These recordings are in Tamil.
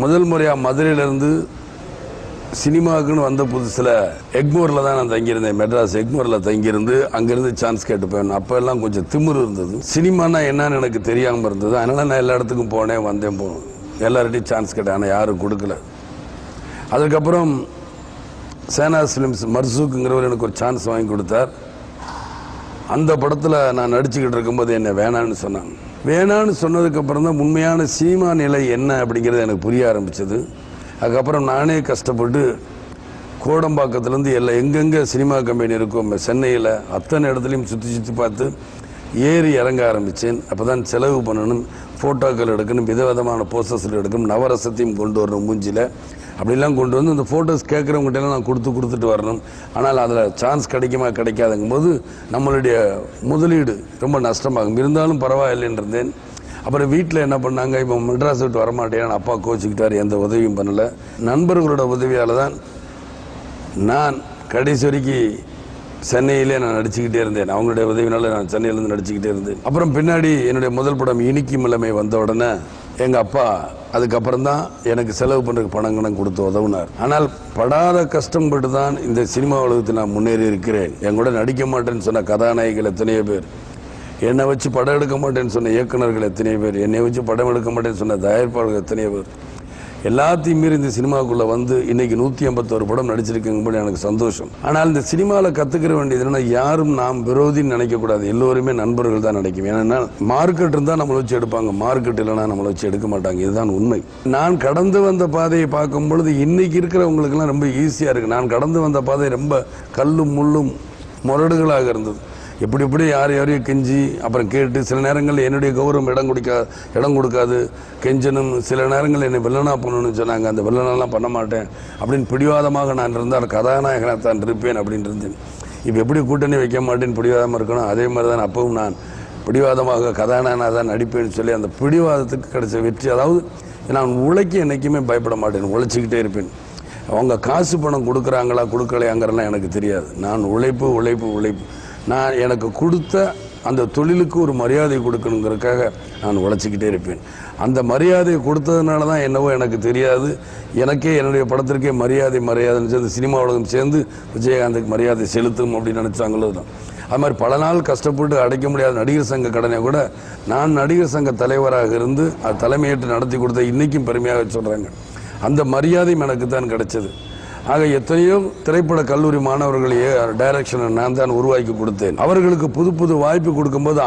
முதல் முறையாக மதுரையிலேருந்து சினிமாவுக்குன்னு வந்த புதுசில் எக்மோரில் தான் நான் தங்கியிருந்தேன். மெட்ராஸ் எக்மோரில் தங்கியிருந்து அங்கேருந்து சான்ஸ் கேட்டு போவேன். அப்போ எல்லாம் கொஞ்சம் திமிரு இருந்தது. சினிமானா என்னன்னு எனக்கு தெரியாமல் இருந்தது. அதனால் நான் எல்லா இடத்துக்கும் போனேன், வந்தேன், போனேன். எல்லார்ட்டையும் சான்ஸ் கேட்டேன், ஆனால் யாரும் கொடுக்கல. அதுக்கப்புறம் சேனாஸ் ஃபிலிம்ஸ் மர்சூக்குங்கிறவர் எனக்கு ஒரு சான்ஸ் வாங்கி கொடுத்தார். அந்த படத்தில் நான் நடிச்சுக்கிட்டு இருக்கும்போது என்னை வேணான்னு சொன்னாங்க. வேணான்னு சொன்னதுக்கப்புறம் தான் உண்மையான சினிமா நிலை என்ன அப்படிங்கிறது எனக்கு புரிய ஆரம்பிச்சது. அதுக்கப்புறம் நானே கஷ்டப்பட்டு கோடம்பாக்கத்துலேருந்து எங்கெங்கே சினிமா கம்பெனி இருக்கும் சென்னையில் அத்தனை இடத்துலையும் சுற்றி பார்த்து ஏறி இறங்க ஆரம்பித்தேன். அப்போ தான் செலவு பண்ணணும், ஃபோட்டோக்கள் எடுக்கணும், விதவிதமான போஸ்டர்ஸில் எடுக்கணும், நவரசத்தையும் கொண்டு வரணும் மூஞ்சியில். அப்படிலாம் கொண்டு வந்து இந்த ஃபோட்டோஸ் கேட்குறவங்ககிட்டலாம் நான் கொடுத்துட்டு வரணும். ஆனால் அதில் சான்ஸ் கிடைக்காதுங்கும் போது நம்மளுடைய முதலீடு ரொம்ப நஷ்டமாகும். இருந்தாலும் பரவாயில்லைன்னு இருந்தேன். அப்புறம் வீட்டில் என்ன பண்ணாங்க, இப்போ மெட்ராஸ் விட்டு வரமாட்டேன், அப்பா கோச்சிக்கிட்டார், எந்த உதவியும் பண்ணலை. நண்பர்களோட உதவியால் தான் நான் கடைசி வரைக்கும் சென்னையிலே நான் நடிச்சுக்கிட்டே இருந்தேன். அவங்களுடைய உதவினால நான் சென்னையிலேருந்து நடிச்சுக்கிட்டே இருந்தேன். அப்புறம் பின்னாடி என்னுடைய முதல் படம் இனிக்கும் இளமை வந்த உடனே எங்கள் அப்பா அதுக்கப்புறம் தான் எனக்கு செலவு பண்ணுறதுக்கு பணம் கொடுத்து உதவுனார். ஆனால் படாத கஷ்டப்பட்டு தான் இந்த சினிமா உலகத்தில் நான் முன்னேறி இருக்கிறேன். என் கூட நடிக்க மாட்டேன்னு சொன்ன கதாநாயகிகள் எத்தனையோ பேர், என்னை வச்சு படம் எடுக்க மாட்டேன்னு சொன்ன இயக்குநர்கள் எத்தனையோ பேர், என்னை வச்சு படம் எடுக்க மாட்டேன்னு சொன்ன தயாரிப்பாளர்கள் எத்தனையோ பேர், எல்லாத்தையும் மீறி இந்த சினிமாவுக்குள்ளே வந்து இன்றைக்கி 151 படம் நடிச்சிருக்கும்போது எனக்கு சந்தோஷம். ஆனால் இந்த சினிமாவில் கற்றுக்கிற வேண்டியது என்னன்னா, யாரும் நாம் விரோதின்னு நினைக்கக்கூடாது, எல்லோருமே நண்பர்கள் தான் நினைக்கும். ஏன்னா மார்க்கெட் இருந்தால் நம்மளை வச்சு எடுப்பாங்க, மார்க்கெட் இல்லைனா நம்மளை வச்சு எடுக்க மாட்டாங்க. இதுதான் உண்மை. நான் கடந்து வந்த பாதையை பார்க்கும் பொழுது இன்றைக்கி இருக்கிறவங்களுக்கெல்லாம் ரொம்ப ஈஸியாக இருக்குது. நான் கடந்து வந்த பாதை ரொம்ப கல்லும் முள்ளும் முரடுகளாக இருந்தது. எப்படி யாரையும் கெஞ்சி அப்புறம் கேட்டு, சில நேரங்களில் என்னுடைய கௌரவம் இடம் கொடுக்காது கெஞ்சனும், சில நேரங்களில் என்னை வில்லனா பண்ணணும்னு சொன்னாங்க. அந்த வில்லனெல்லாம் பண்ண மாட்டேன் அப்படின்னு பிடிவாதமாக நான் இருந்தால் கதாநாயகனாக தான் இருப்பேன் அப்படின்னு இருந்தேன். இப்போ எப்படி கூட்டணி வைக்க மாட்டேன்னு பிடிவாதமாக இருக்கணும், அதே மாதிரி தான் அப்பவும் நான் பிடிவாதமாக கதாநாயகனாக தான் நடிப்பேன்னு சொல்லி அந்த பிடிவாதத்துக்கு கிடைச்ச வெற்றி. அதாவது நான் உழைக்க என்றைக்குமே பயப்பட மாட்டேன், உழைச்சிக்கிட்டே இருப்பேன். அவங்க காசு பணம் கொடுக்குறாங்களா கொடுக்கலையாங்கிறலாம் எனக்கு தெரியாது. நான் உழைப்பு நான் எனக்கு கொடுத்த அந்த தொழிலுக்கு ஒரு மரியாதை கொடுக்கணுங்கிறதுக்காக நான் உழைச்சிக்கிட்டே இருப்பேன். அந்த மரியாதையை கொடுத்ததுனால தான் என்னவோ எனக்கு தெரியாது, எனக்கே என்னுடைய படத்திற்கே மரியாதைன்னு சேர்ந்து சினிமா உலகம் சேர்ந்து விஜயகாந்துக்கு மரியாதை செலுத்தும் அப்படின்னு நினச்சாங்களோ தான். அது மாதிரி பல நாள் கஷ்டப்பட்டு அடைக்க முடியாத நடிகர் சங்க கடனை கூட நான் நடிகர் சங்க தலைவராக இருந்து அது தலைமையேற்று நடத்தி கொடுத்த இன்றைக்கும் பெருமையாக சொல்கிறாங்க. அந்த மரியாதையும் எனக்கு தான் கிடைச்சது. ஆக எத்தனையோ திரைப்பட கல்லூரி மாணவர்களையே டைரக்ஷனை நான் தான் உருவாக்கி கொடுத்தேன். அவர்களுக்கு புது வாய்ப்பு கொடுக்கும்போது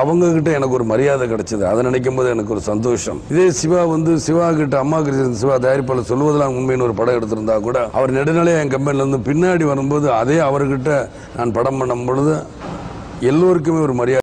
அவங்ககிட்ட எனக்கு ஒரு மரியாதை கிடைச்சது. அதை நினைக்கும் போது எனக்கு ஒரு சந்தோஷம். இதே சிவா கிட்ட அம்மா கிருஷ்ணன் சிவா தயாரிப்பாளர் சொல்வதெல்லாம் உண்மைன்னு ஒரு படம் எடுத்திருந்தா கூட அவர் நெடுநிலையாக என் கம்பெனிலேருந்து பின்னாடி வரும்போது அதே அவர்கிட்ட நான் படம் பண்ணும் பொழுது எல்லோருக்குமே ஒரு மரியாதை